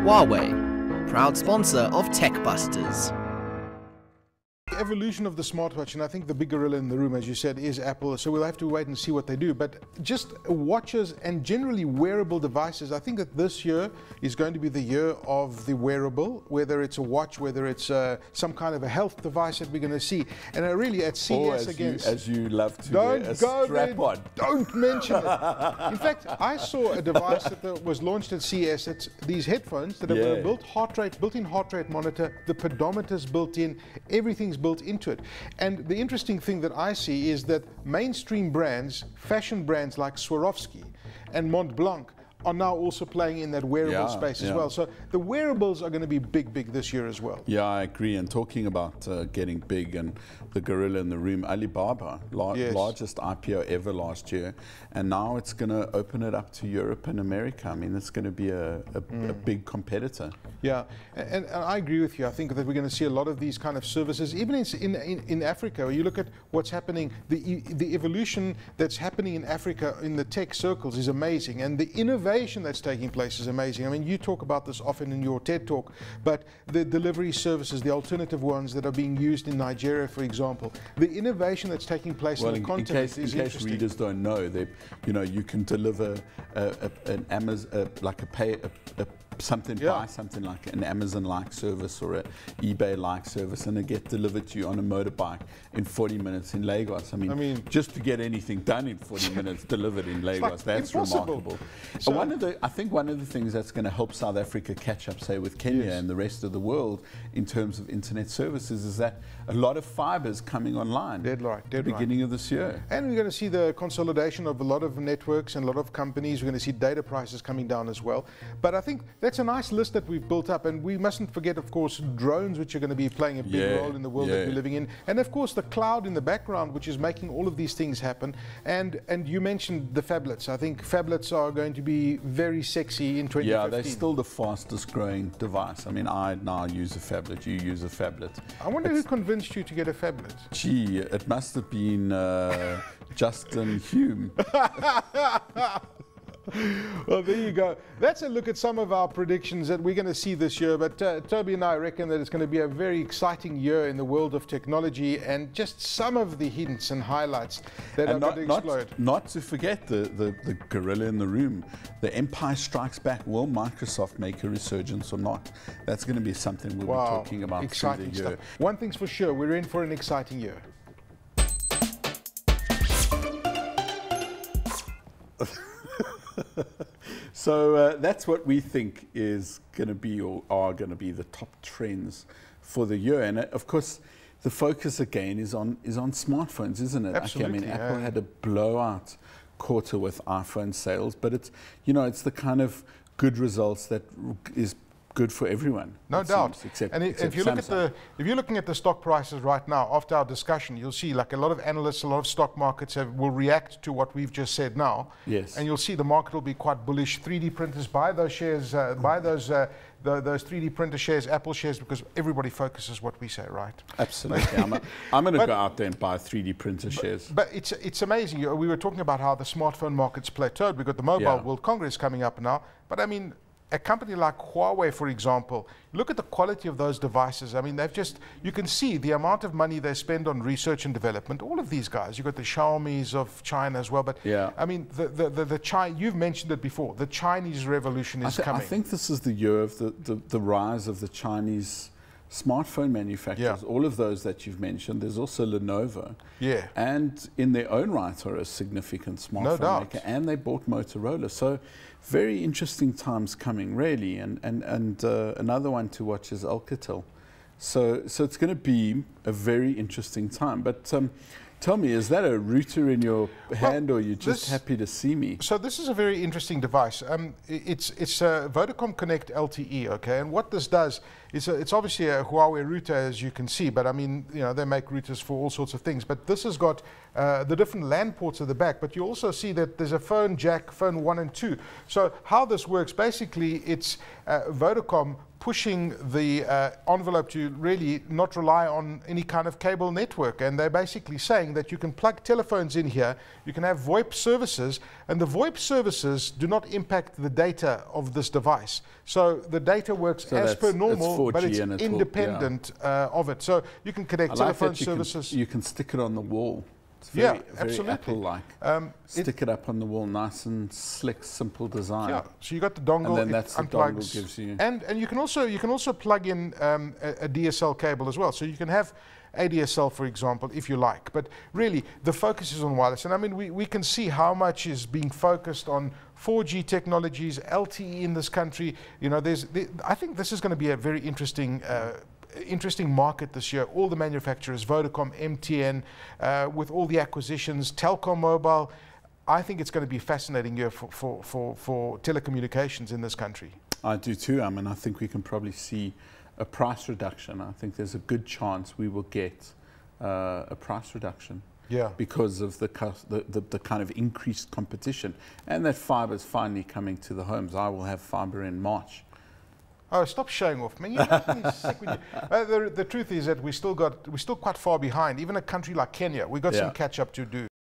Huawei, proud sponsor of TechBusters. The evolution of the smartwatch, and I think the big gorilla in the room, as you said, is Apple, so we'll have to wait and see what they do. But just watches and generally wearable devices, I think that this year is going to be the year of the wearable, whether it's a watch, whether it's some kind of a health device that we're going to see. And really at CES again, as you love to wear a strap-on. Don't mention it. In fact, I saw a device that was launched at CES. It's these headphones that have a built-in heart rate monitor, the pedometer's built in, everything's built into it. And the interesting thing that I see is that mainstream brands, fashion brands like Swarovski and Mont Blanc, are now also playing in that wearable space as well. So the wearables are going to be big this year as well. Yeah, I agree. And talking about getting big and the gorilla in the room, Alibaba, largest IPO ever last year, and now it's going to open it up to Europe and America. I mean, it's going to be a big competitor. Yeah, and I agree with you. I think that we're going to see a lot of these kind of services, even in Africa. Where you look at what's happening, the evolution that's happening in Africa in the tech circles is amazing, and the innovation that's taking place is amazing. I mean, you talk about this often in your TED Talk, but the delivery services, the alternative ones that are being used in Nigeria, for example, the innovation that's taking place in the continent is interesting. In case readers don't know, you can deliver an Amazon, buy something like an Amazon-like service or an eBay-like service, and it get delivered to you on a motorbike in 40 minutes in Lagos. I mean, just to get anything done in 40 minutes delivered in Lagos, that's remarkable. So I think one of the things that's going to help South Africa catch up, say, with Kenya and the rest of the world in terms of internet services is that a lot of fiber is coming online. Dead right. Beginning of this year. And we're going to see the consolidation of a lot of networks and a lot of companies. We're going to see data prices coming down as well. But I think that's a nice list that we've built up, and we mustn't forget, of course, drones, which are going to be playing a big role in the world that we're living in, and of course the cloud in the background, which is making all of these things happen. And you mentioned the phablets. I think phablets are going to be very sexy in 2015. Yeah, they're still the fastest growing device. I mean, I now use a phablet, you use a phablet. I wonder who convinced you to get a phablet? Gee, it must have been Justin Hume. Well, there you go. That's a look at some of our predictions that we're going to see this year. But Toby and I reckon that it's going to be a very exciting year in the world of technology, and just some of the hints and highlights that are going to explode. Not to forget the gorilla in the room. The Empire Strikes Back. Will Microsoft make a resurgence or not? That's going to be something we'll be talking about exciting through the year. Stuff. One thing's for sure, we're in for an exciting year. So that's what we think is going to be, or are going to be, the top trends for the year. And of course, the focus again is on smartphones, isn't it? Absolutely. I mean, Apple had a blowout quarter with iPhone sales, but it's the kind of good results that is good for everyone. No doubt. And if you're looking at the stock prices right now, after our discussion, you'll see like a lot of analysts, a lot of stock markets will react to what we've just said now. Yes. And you'll see the market will be quite bullish. 3D printers, buy those shares, buy those 3D printer shares, Apple shares, because everybody focuses what we say, right? Absolutely. I'm going to go out there and buy 3D printer shares. But it's amazing. We were talking about how the smartphone market's plateaued. We've got the Mobile World Congress coming up now. But I mean, a company like Huawei, for example, look at the quality of those devices. I mean, you can see the amount of money they spend on research and development. All of these guys, you've got the Xiaomis of China as well. But I mean, you've mentioned it before, the Chinese revolution is coming. I think this is the year of the rise of the Chinese smartphone manufacturers, all of those that you've mentioned. There's also Lenovo. Yeah. And in their own right are a significant smartphone maker. And they bought Motorola. So very interesting times coming, really. And another one to watch is Alcatel. So it's going to be a very interesting time. But tell me, is that a router in your hand, or are you just happy to see me? So this is a very interesting device. It's a Vodacom Connect LTE, okay? And what this does is it's obviously a Huawei router, as you can see, but I mean, they make routers for all sorts of things. But this has got the different LAN ports at the back, but you also see that there's a phone jack, phone 1 and 2. So how this works, basically, it's Vodacom pushing the envelope to really not rely on any kind of cable network. And they're basically saying that you can plug telephones in here, you can have VoIP services, and the VoIP services do not impact the data of this device. So the data works as per normal, but it's independent of it. So you can connect telephone services. You can stick it on the wall. It's very, absolutely. Apple-like. Stick it up on the wall, nice and slick, simple design. Yeah, so you got the dongle, and then that's the dongle gives you. And you can also plug in a DSL cable as well. So you can have ADSL, for example, if you like. But really, the focus is on wireless. And I mean, we can see how much is being focused on 4G technologies, LTE in this country. You know, I think this is going to be a very interesting market this year. All the manufacturers, Vodacom, MTN, with all the acquisitions, Telkom Mobile. I think it's going to be a fascinating year for telecommunications in this country. I do too. I mean, I think we can probably see a price reduction. I think there's a good chance we will get a price reduction. Yeah. Because of the kind of increased competition, and that fibre is finally coming to the homes. I will have fibre in March. Oh, stop showing off, man! You're making me sick with you. The truth is that we're still quite far behind. Even a country like Kenya, we've got some catch up to do.